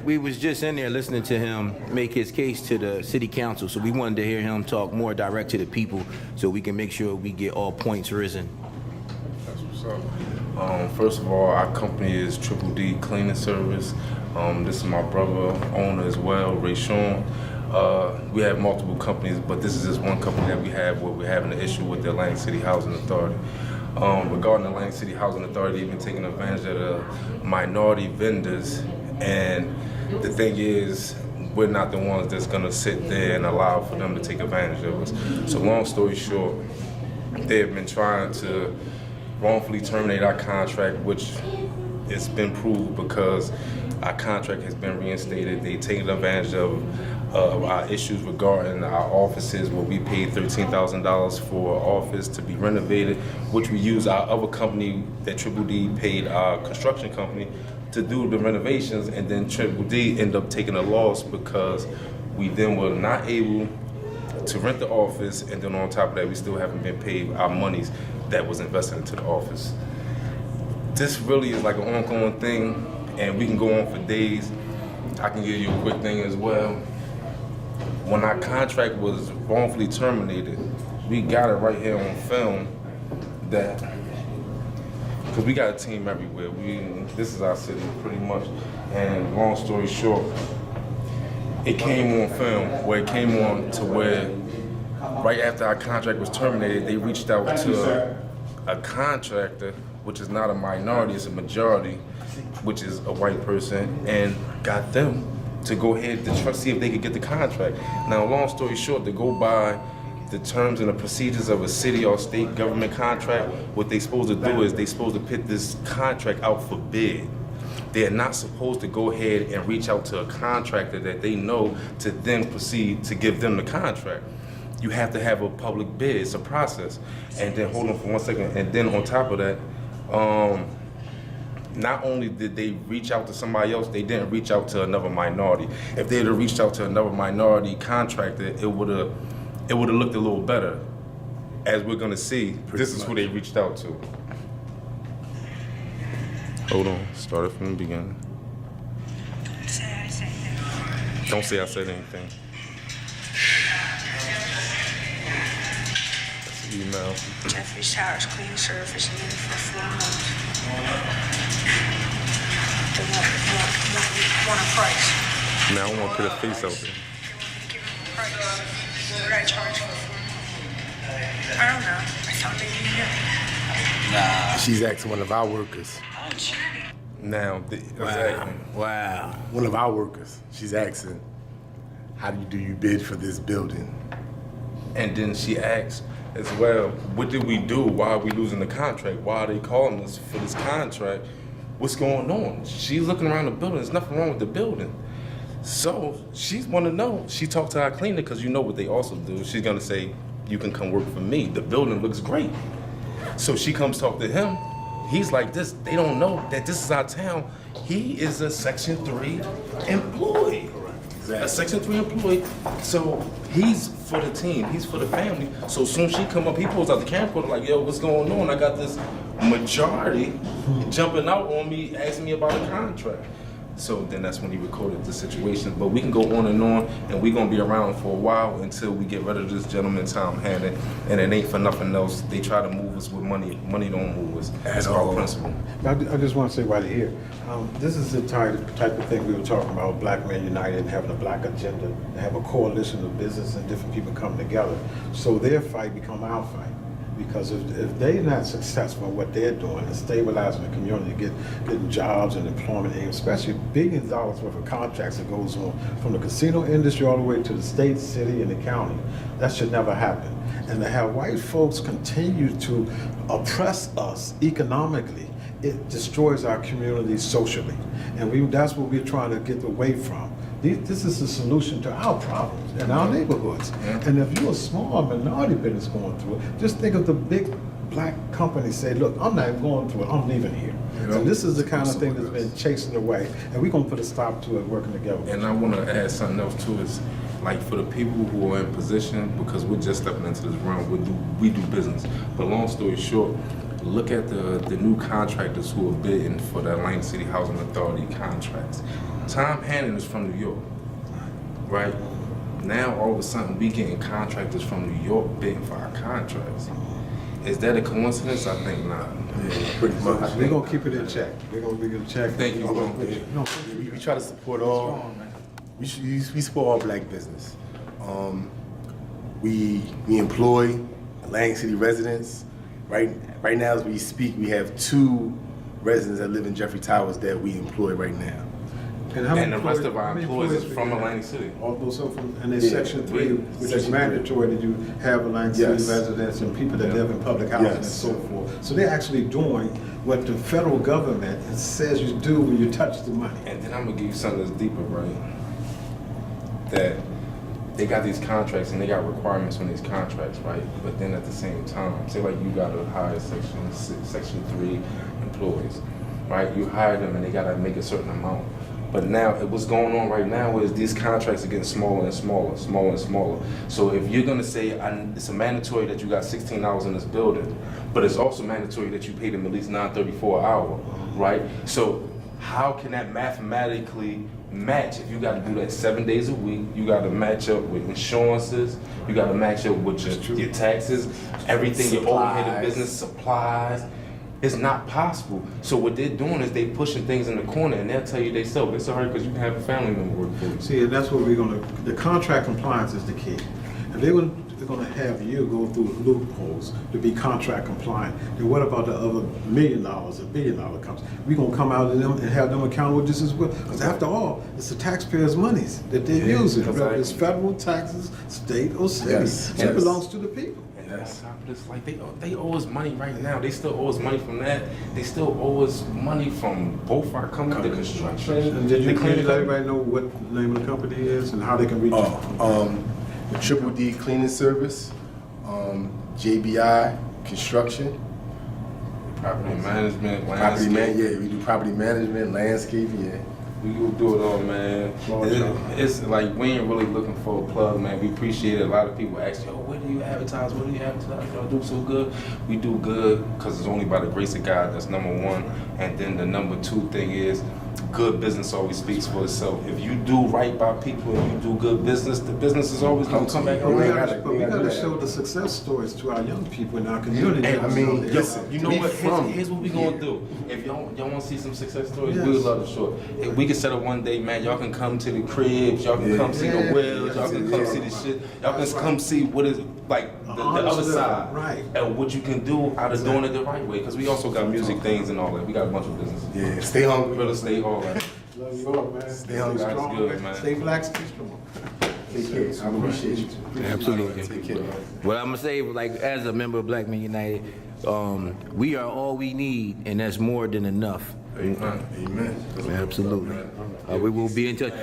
we was just in there listening to him make his case to the city council, so we wanted to hear him talk more direct to the people so we can make sure we get all points risen. That's what's up. First of all, our company is Triple D Cleaning Service. This is my brother, owner as well, Ray Sean. We have multiple companies, but this is just one company that we have where we're having an issue with the Atlantic City Housing Authority. Regarding the Atlantic City Housing Authority, they've been taking advantage of the minority vendors, and the thing is, we're not the ones that's gonna sit there and allow for them to take advantage of us. So long story short, they have been trying to wrongfully terminate our contract, which it's been proved because our contract has been reinstated. They taken advantage of our issues regarding our offices, where we paid $13,000 for an office to be renovated, which we use our other company that Triple D paid our construction company to do the renovations, and then Triple D ended up taking a loss because we then were not able to rent the office, and then on top of that, we still haven't been paid our monies that was invested into the office. This really is like an ongoing thing, and we can go on for days. I can give you a quick thing as well. When our contract was wrongfully terminated, we got it right here on film that, because we got a team everywhere. This is our city pretty much, and long story short, it came on film where it came on to where right after our contract was terminated, they reached out to a contractor, which is not a minority, it's a majority, which is a white person, and got them to go ahead to try to see if they could get the contract. Now, long story short, to go by the terms and the procedures of a city or state government contract, what they're supposed to do is they're supposed to put this contract out for bid. They're not supposed to go ahead and reach out to a contractor that they know to then proceed to give them the contract. You have to have a public bid, it's a process. And then, hold on for 1 second, and then on top of that, not only did they reach out to somebody else, they didn't reach out to another minority. If they had reached out to another minority contractor, it would have looked a little better. As we're gonna see, this is who they reached out to. Hold on, start it from the beginning. Don't say I said anything. That's the email. Jeffrey's Towers Clean Service needed for 4 months. They want a price. Now I want to put a face out there. Give them a price. What did I charge for 4 months? I don't know. I thought they knew. Nah. She's asking one of our workers. Now, exactly. Wow. One of our workers. She's asking, how do you bid for this building? And then she asks as well, what did we do? Why are we losing the contract? Why are they calling us for this contract? What's going on? She's looking around the building. There's nothing wrong with the building. So she's want to know. She talked to our cleaner, because you know what they also do. She's going to say, you can come work for me. The building looks great. So she comes talk to him. He's like this. They don't know that this is our town. He is a Section 3 employee. A Section 3 employee. So he's for the team. He's for the family. So soon she come up, he pulls out the camcorder like, yo, what's going on? I got this majority jumping out on me, asking me about a contract. So then that's when he recorded the situation. But we can go on, and we're gonna be around for a while until we get rid of this gentleman, Tom Hannon. And it ain't for nothing else. They try to move us with money. Money don't move us. That's our principle. I just want to say while you're here, this is the type of thing we were talking about, Black Men United and having a black agenda, have a coalition of business and different people coming together. So their fight become our fight. Because if they're not successful in what they're doing and stabilizing the community, getting jobs and employment, and especially billions of dollars worth of contracts that goes on from the casino industry all the way to the state, city, and the county, that should never happen. And to have white folks continue to oppress us economically, it destroys our community socially. And that's what we're trying to get away from. This is the solution to our problems in our neighborhoods. And if you're a small minority business going through it, just think of the big black companies say, look, I'm not even going through it, I'm leaving here. And this is the kind of thing that's been chasing away, and we're gonna put a stop to it working together. And I wanna add something else too, is like for the people who are in position, because we're just stepping into this realm, we do business. But long story short, look at the new contractors who are bidding for the Atlanta City Housing Authority contracts. Tom Hannon is from New York, right? Now all of a sudden we getting contractors from New York bidding for our contracts. Is that a coincidence? I think not. Yeah, pretty much. We're gonna keep it in check. We're gonna be in check. Thank you. No, We try to support all. We support all black business. We employ Atlantic City residents. Right now, as we speak, we have 2 residents that live in Jeffrey Towers that we employ right now. and how many And the rest of our how many employees is we from have? Atlantic City. Also from, and there's Yeah. section 3, which is Section 3. mandatory that you have Atlantic City Yes. residents and people that live in public housing and Yes. so forth. So they're actually doing what the federal government says you do when you touch the money. And then I'm gonna give you something that's deeper, right? That they got these contracts and they got requirements on these contracts, right? But then at the same time, say like you gotta hire section 3 employees, right? You hire them and they gotta make a certain amount. But now, what's going on right now is these contracts are getting smaller and smaller, smaller and smaller. So if you're gonna say it's a mandatory that you got 16 hours in this building, but it's also mandatory that you pay them at least $9.34 an hour, right? So how can that mathematically match if you gotta do that 7 days a week? You gotta match up with insurances, you gotta match up with your taxes, everything, your overhead of business, supplies. It's not possible. So what they're doing is they pushing things in the corner, and they'll tell you they sell. It's alright because you can have a family member work for you. See, and that's what we're gonna, the contract compliance is the key. If they're gonna have you go through loopholes to be contract compliant, then what about the other $1 million, $1 billion comes? We're gonna come out and have them accountable just as well. Because after all, it's the taxpayers' monies that they're using. Whether it's federal taxes, state or city. Yes, It yes. belongs to the people. And on top of this, like they owe us money right now. They still owe us money from that. They still owe us money from both our company, the construction. And did you the please cleaning let company. everybody know what the name of the company is and how they can reach you? The Triple D Cleaning Service, JBI Construction, Property management, property landscape. we do property management, landscape, yeah. We will do it all, man. It's like we ain't really looking for a plug, man. We appreciate it. A lot of people ask, yo, where do you advertise? Where do you advertise? Y'all do so good. We do good because it's only by the grace of God. That's number one. And then the number 2 thing is good business always speaks for itself. If you do right by people and you do good business, the business is always going to come back But we around. gotta show the success stories to our young people in our community. And I mean, listen, you know we what? from Here's what we gonna here. do. If y'all want to see some success stories, Yes. we would love to show it. If we can set up one day, man, y'all can come to the cribs, y'all can come see the Yeah. wells, y'all can come Yeah. see the shit, y'all can come see what is like the other side, right. and what you can do out of doing it the right way. Because we also got music things and all that. We got a bunch of business. Yeah, stay hungry. Real estate, all that. Love you all, man. Stay hungry. God's strong, good, man. Stay black, stay strong. Take care. I appreciate you. Absolutely. Take care. What I'm gonna say, like as a member of Black Men United, we are all we need, and that's more than enough. Amen. Amen. Absolutely. We will be in touch.